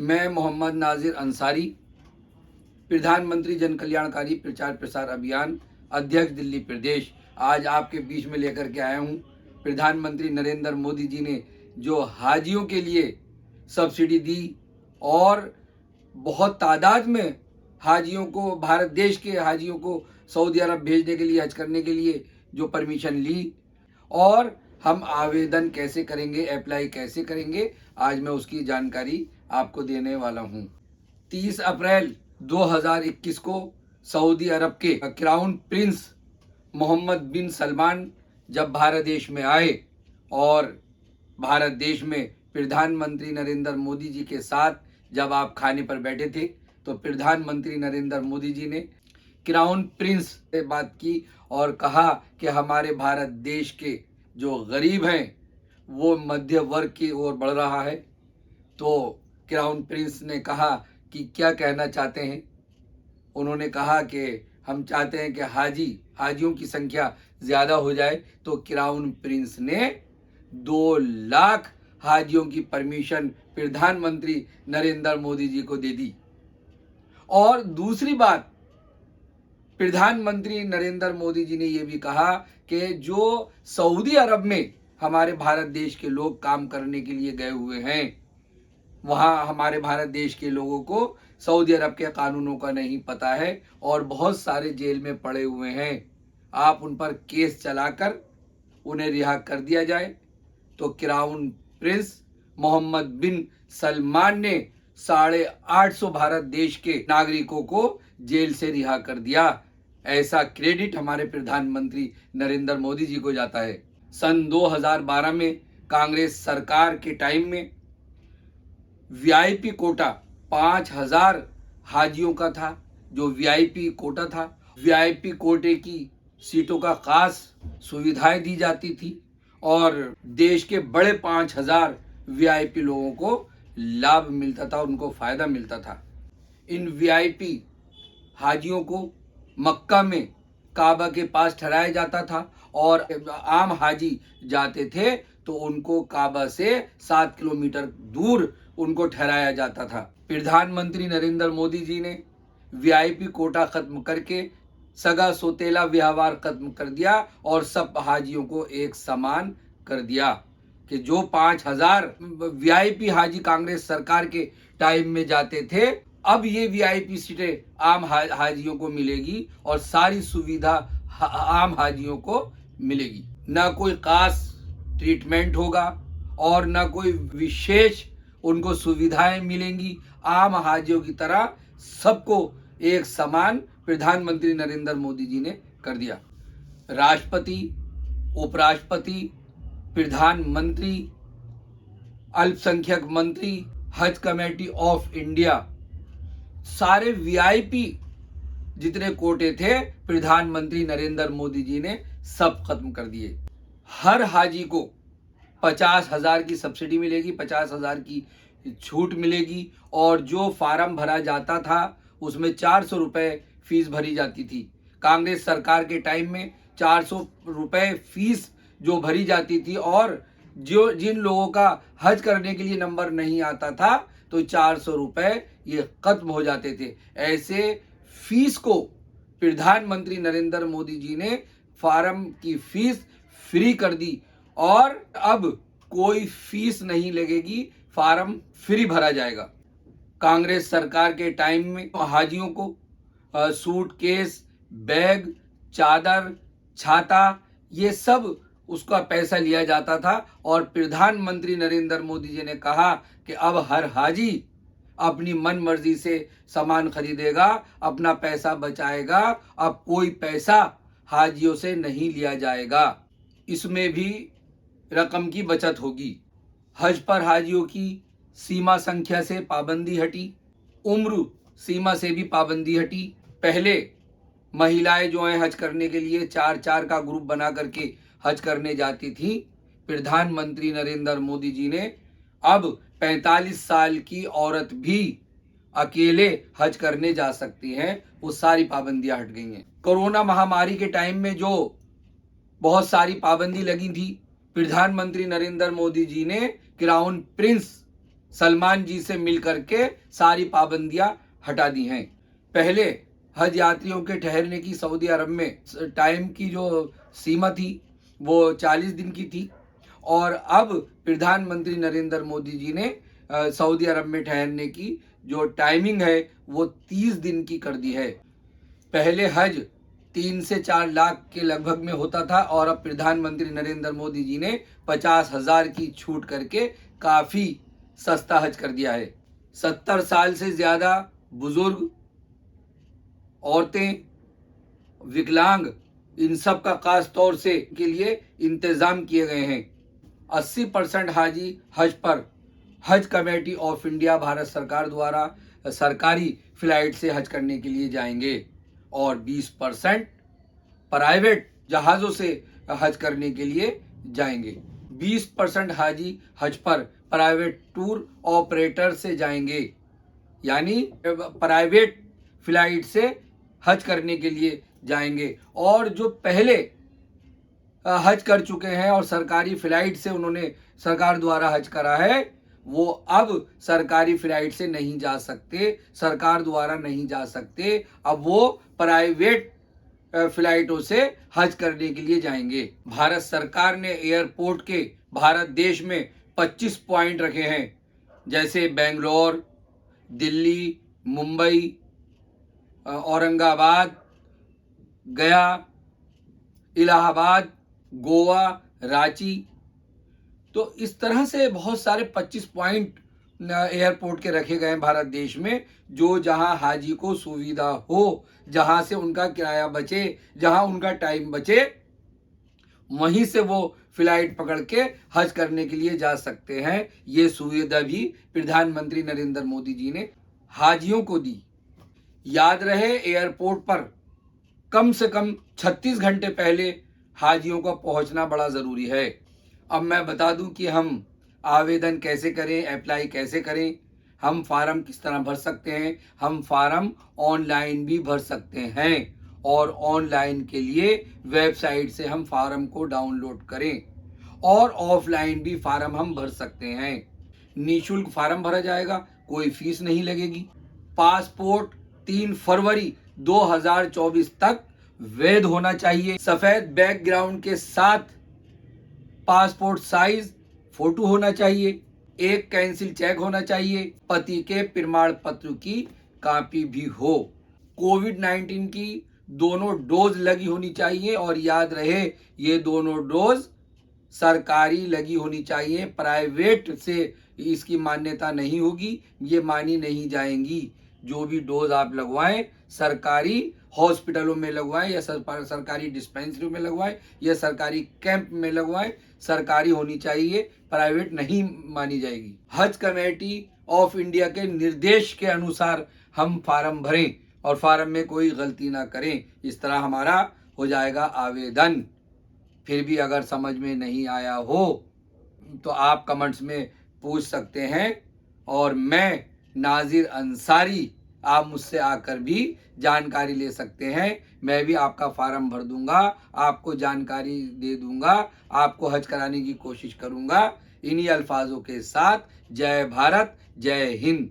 मैं मोहम्मद नाजिर अंसारी, प्रधानमंत्री जन कल्याणकारी प्रचार प्रसार अभियान अध्यक्ष दिल्ली प्रदेश, आज आपके बीच में लेकर के आया हूँ। प्रधानमंत्री नरेंद्र मोदी जी ने जो हाजियों के लिए सब्सिडी दी और बहुत तादाद में हाजियों को, भारत देश के हाजियों को सऊदी अरब भेजने के लिए, हज करने के लिए जो परमिशन ली, और हम आवेदन कैसे करेंगे, अप्लाई कैसे करेंगे, आज मैं उसकी जानकारी आपको देने वाला हूँ। 30 अप्रैल 2021 को सऊदी अरब के क्राउन प्रिंस मोहम्मद बिन सलमान जब भारत देश में आए और भारत देश में प्रधानमंत्री नरेंद्र मोदी जी के साथ जब आप खाने पर बैठे थे, तो प्रधानमंत्री नरेंद्र मोदी जी ने क्राउन प्रिंस से बात की और कहा कि हमारे भारत देश के जो गरीब हैं वो मध्य वर्ग की ओर बढ़ रहा है। तो क्राउन प्रिंस ने कहा कि क्या कहना चाहते हैं। उन्होंने कहा कि हम चाहते हैं कि हाजियों की संख्या ज़्यादा हो जाए। तो क्राउन प्रिंस ने 2 लाख हाजियों की परमिशन प्रधानमंत्री नरेंद्र मोदी जी को दे दी। और दूसरी बात, प्रधानमंत्री नरेंद्र मोदी जी ने यह भी कहा कि जो सऊदी अरब में हमारे भारत देश के लोग काम करने के लिए गए हुए हैं, वहाँ हमारे भारत देश के लोगों को सऊदी अरब के कानूनों का नहीं पता है और बहुत सारे जेल में पड़े हुए हैं। आप उन पर केस चलाकर उन्हें रिहा कर दिया जाए। तो क्राउन प्रिंस मोहम्मद बिन सलमान ने 850 भारत देश के नागरिकों को जेल से रिहा कर दिया। ऐसा क्रेडिट हमारे प्रधानमंत्री नरेंद्र मोदी जी को जाता है। सन 2012 में कांग्रेस सरकार के टाइम में वीआईपी कोटा 5000 हाजियों का था। जो वीआईपी कोटा था, वीआईपी कोटे की सीटों का खास सुविधाएं दी जाती थी और देश के बड़े 5000 वीआईपी लोगों को लाभ मिलता था, उनको फायदा मिलता था। इन वीआईपी हाजियों को मक्का में काबा के पास ठहराया जाता था और आम हाजी जाते थे तो उनको काबा से 7 किलोमीटर दूर उनको ठहराया जाता था। प्रधानमंत्री नरेंद्र मोदी जी ने वीआईपी कोटा खत्म करके सगा सोतेला व्यवहार खत्म कर दिया और सब हाजियों को एक समान कर दिया कि जो 5000 वीआईपी हाजी कांग्रेस सरकार के टाइम में जाते थे, अब ये वीआईपी सीटें आम हाजियों को मिलेगी और सारी सुविधा आम हाजियों को मिलेगी। ना कोई खास ट्रीटमेंट होगा और ना कोई विशेष उनको सुविधाएं मिलेंगी। आम हाजियों की तरह सबको एक समान प्रधानमंत्री नरेंद्र मोदी जी ने कर दिया। राष्ट्रपति, उपराष्ट्रपति, प्रधानमंत्री, अल्पसंख्यक मंत्री, हज कमेटी ऑफ इंडिया, सारे वीआईपी जितने कोटे थे प्रधानमंत्री नरेंद्र मोदी जी ने सब खत्म कर दिए। हर हाजी को 50,000 की सब्सिडी मिलेगी, 50,000 की छूट मिलेगी और जो फार्म भरा जाता था उसमें 400 रुपए फीस भरी जाती थी। कांग्रेस सरकार के टाइम में 400 रुपए फीस जो भरी जाती थी और जिन लोगों का हज करने के लिए नंबर नहीं आता था तो 400 रुपए ये खत्म हो जाते थे। ऐसे फीस को प्रधानमंत्री नरेंद्र मोदी जी ने फार्म की फीस फ्री कर दी और अब कोई फीस नहीं लगेगी, फार्म फ्री भरा जाएगा। कांग्रेस सरकार के टाइम में हाजियों को सूटकेस, बैग, चादर, छाता, ये सब उसका पैसा लिया जाता था और प्रधानमंत्री नरेंद्र मोदी जी ने कहा कि अब हर हाजी अपनी मन मर्जी से सामान खरीदेगा, अपना पैसा बचाएगा, अब कोई पैसा हाजियों से नहीं लिया जाएगा। इसमें भी रकम की बचत होगी। हज पर हाजियों की सीमा संख्या से पाबंदी हटी, उम्र सीमा से भी पाबंदी हटी। पहले महिलाएं जो है हज करने के लिए 4-4 का ग्रुप बना करके हज करने जाती थी। प्रधानमंत्री नरेंद्र मोदी जी ने अब 45 साल की औरत भी अकेले हज करने जा सकती हैं, वो सारी पाबंदियां हट गई हैं। कोरोना महामारी के टाइम में जो बहुत सारी पाबंदी लगी थी, प्रधानमंत्री नरेंद्र मोदी जी ने क्राउन प्रिंस सलमान जी से मिल करके सारी पाबंदियां हटा दी हैं। पहले हज यात्रियों के ठहरने की सऊदी अरब में टाइम की जो सीमा थी वो 40 दिन की थी, और अब प्रधानमंत्री नरेंद्र मोदी जी ने सऊदी अरब में ठहरने की जो टाइमिंग है वो 30 दिन की कर दी है। पहले हज 3 से 4 लाख के लगभग में होता था, और अब प्रधानमंत्री नरेंद्र मोदी जी ने 50,000 की छूट करके काफी सस्ता हज कर दिया है। 70 साल से ज्यादा बुजुर्ग, औरतें, विकलांग, इन सब का खास तौर से के लिए इंतजाम किए गए हैं। 80% हाजी हज पर हज कमेटी ऑफ इंडिया भारत सरकार द्वारा सरकारी फ्लाइट से हज करने के लिए जाएंगे, और 20% प्राइवेट जहाज़ों से हज करने के लिए जाएंगे। 20% हाजी हज पर प्राइवेट टूर ऑपरेटर से जाएंगे, यानी प्राइवेट फ्लाइट से हज करने के लिए जाएंगे। और जो पहले हज कर चुके हैं और सरकारी फ्लाइट से उन्होंने सरकार द्वारा हज करा है, वो अब सरकारी फ्लाइट से नहीं जा सकते, सरकार द्वारा नहीं जा सकते। अब वो प्राइवेट फ्लाइटों से हज करने के लिए जाएंगे। भारत सरकार ने एयरपोर्ट के भारत देश में 25 पॉइंट रखे हैं, जैसे बेंगलोर, दिल्ली, मुंबई, औरंगाबाद, गया, इलाहाबाद, गोवा, रांची। तो इस तरह से बहुत सारे 25 पॉइंट एयरपोर्ट के रखे गए हैं भारत देश में, जो जहां हाजी को सुविधा हो, जहां से उनका किराया बचे, जहां उनका टाइम बचे, वहीं से वो फ्लाइट पकड़ के हज करने के लिए जा सकते हैं। ये सुविधा भी प्रधानमंत्री नरेंद्र मोदी जी ने हाजियों को दी। याद रहे, एयरपोर्ट पर कम से कम 36 घंटे पहले हाजियों का पहुंचना बड़ा ज़रूरी है। अब मैं बता दूं कि हम आवेदन कैसे करें, अप्लाई कैसे करें, हम फार्म किस तरह भर सकते हैं। हम फार्म ऑनलाइन भी भर सकते हैं, और ऑनलाइन के लिए वेबसाइट से हम फार्म को डाउनलोड करें, और ऑफलाइन भी फार्म हम भर सकते हैं। निःशुल्क फार्म भरा जाएगा, कोई फीस नहीं लगेगी। पासपोर्ट 3 फरवरी 2024 तक वैध होना चाहिए। सफेद बैकग्राउंड के साथ पासपोर्ट साइज फोटो होना चाहिए। एक कैंसिल चेक होना चाहिए। पति के प्रमाण पत्र की कॉपी भी हो। कोविड-19 की दोनों डोज लगी होनी चाहिए, और याद रहे ये दोनों डोज सरकारी लगी होनी चाहिए। प्राइवेट से इसकी मान्यता नहीं होगी, ये मानी नहीं जाएंगी। जो भी डोज आप लगवाएं, सरकारी हॉस्पिटलों में लगवाएं, या सरकारी डिस्पेंसरी में लगवाएं, या सरकारी कैंप में लगवाएं, सरकारी होनी चाहिए, प्राइवेट नहीं मानी जाएगी। हज कमेटी ऑफ इंडिया के निर्देश के अनुसार हम फार्म भरें, और फार्म में कोई गलती ना करें। इस तरह हमारा हो जाएगा आवेदन। फिर भी अगर समझ में नहीं आया हो तो आप कमेंट्स में पूछ सकते हैं, और मैं नाजिर अंसारी, आप मुझसे आकर भी जानकारी ले सकते हैं। मैं भी आपका फार्म भर दूंगा, आपको जानकारी दे दूंगा, आपको हज कराने की कोशिश करूंगा। इन्हीं अल्फाजों के साथ जय भारत, जय हिंद।